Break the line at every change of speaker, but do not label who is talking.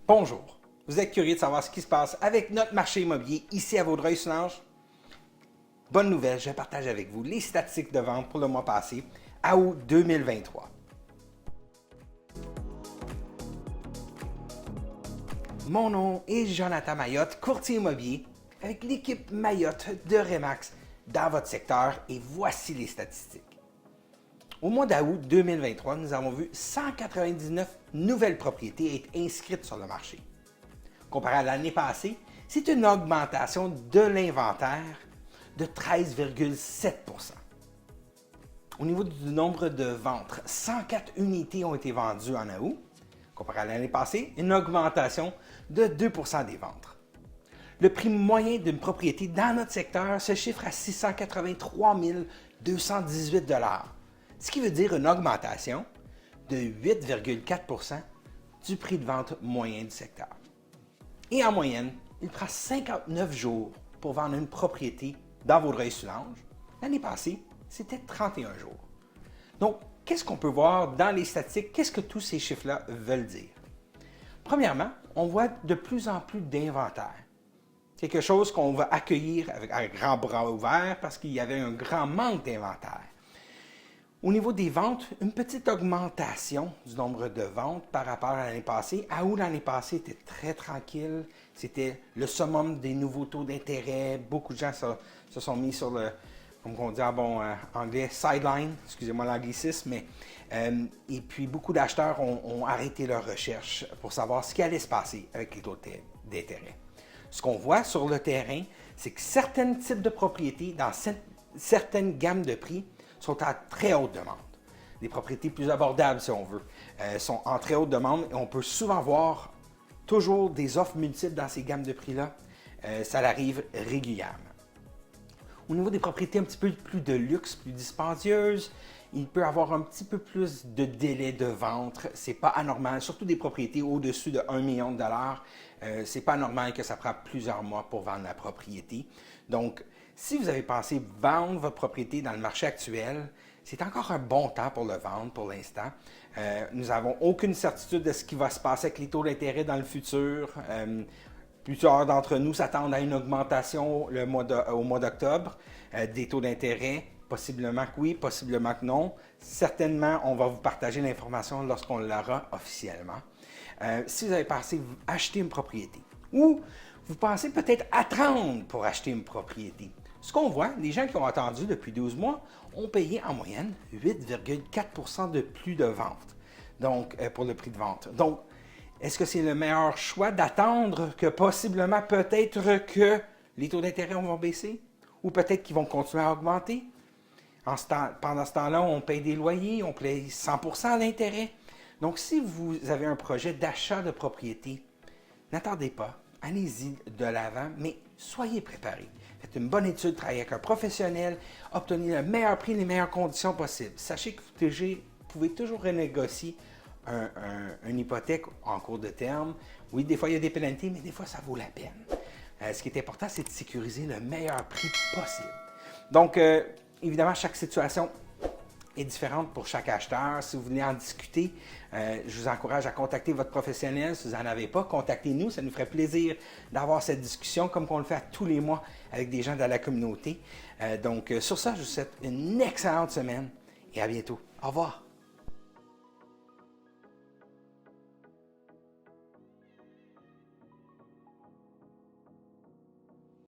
Bonjour, vous êtes curieux de savoir ce qui se passe avec notre marché immobilier ici à Vaudreuil-Soulanges? Bonne nouvelle, je partage avec vous les statistiques de vente pour le mois passé, à août 2023. Mon nom est Jonathan Mayotte, courtier immobilier, avec l'équipe Mayotte de Remax dans votre secteur et voici les statistiques. Au mois d'août 2023, nous avons vu 199 nouvelles propriétés être inscrites sur le marché. Comparé à l'année passée, c'est une augmentation de l'inventaire de 13,7 %. Au niveau du nombre de ventes, 104 unités ont été vendues en août. Comparé à l'année passée, une augmentation de 2 % des ventes. Le prix moyen d'une propriété dans notre secteur se chiffre à 683 218 $, ce qui veut dire une augmentation de 8,4 % du prix de vente moyen du secteur. Et en moyenne, il prend 59 jours pour vendre une propriété dans Vaudreuil-Soulanges. L'année passée, c'était 31 jours. Donc, qu'est-ce qu'on peut voir dans les statistiques? Qu'est-ce que tous ces chiffres-là veulent dire? Premièrement, on voit de plus en plus d'inventaire. Quelque chose qu'on va accueillir avec un grand bras ouvert parce qu'il y avait un grand manque d'inventaire. Au niveau des ventes, une petite augmentation du nombre de ventes par rapport à l'année passée. À août l'année passée était très tranquille. C'était le summum des nouveaux taux d'intérêt. Beaucoup de gens se sont mis sur le, comme on dit en bon anglais, sideline, excusez-moi l'anglicisme, mais et puis beaucoup d'acheteurs ont arrêté leurs recherches pour savoir ce qui allait se passer avec les taux d'intérêt. Ce qu'on voit sur le terrain, c'est que certains types de propriétés dans certaines gammes de prix sont à très haute demande. Des propriétés plus abordables, si on veut, sont en très haute demande et on peut souvent voir toujours des offres multiples dans ces gammes de prix-là. Ça arrive régulièrement. Au niveau des propriétés un petit peu plus de luxe, plus dispendieuses, il peut y avoir un petit peu plus de délai de vente. C'est pas anormal, surtout des propriétés au-dessus de 1 million de dollars. C'est pas normal que ça prend plusieurs mois pour vendre la propriété. Donc, si vous avez pensé vendre votre propriété dans le marché actuel, c'est encore un bon temps pour le vendre pour l'instant. Nous n'avons aucune certitude de ce qui va se passer avec les taux d'intérêt dans le futur. Plusieurs d'entre nous s'attendent à une augmentation au mois d'octobre des taux d'intérêt. Possiblement que oui, possiblement que non. Certainement, on va vous partager l'information lorsqu'on l'aura officiellement. Si vous avez pensé acheter une propriété ou vous pensez peut-être attendre pour acheter une propriété, ce qu'on voit, les gens qui ont attendu depuis 12 mois ont payé en moyenne 8,4 % de plus de vente pour le prix de vente. Donc, est-ce que c'est le meilleur choix d'attendre que possiblement, peut-être que les taux d'intérêt vont baisser ou peut-être qu'ils vont continuer à augmenter? Pendant ce temps-là, on paye des loyers, on paye 100 % d'intérêt. Donc, si vous avez un projet d'achat de propriété, n'attendez pas, allez-y de l'avant, mais soyez préparés. Faites une bonne étude, travaillez avec un professionnel, obtenez le meilleur prix, les meilleures conditions possibles. Sachez que vous pouvez toujours renégocier une hypothèque en cours de terme. Oui, des fois, il y a des pénalités, mais des fois, ça vaut la peine. Ce qui est important, c'est de sécuriser le meilleur prix possible. Donc, évidemment, chaque situation est différente pour chaque acheteur. Si vous voulez en discuter, je vous encourage à contacter votre professionnel. Si vous n'en avez pas, contactez-nous. Ça nous ferait plaisir d'avoir cette discussion comme on le fait à tous les mois avec des gens de la communauté. Donc, sur ça, je vous souhaite une excellente semaine et à bientôt. Au revoir.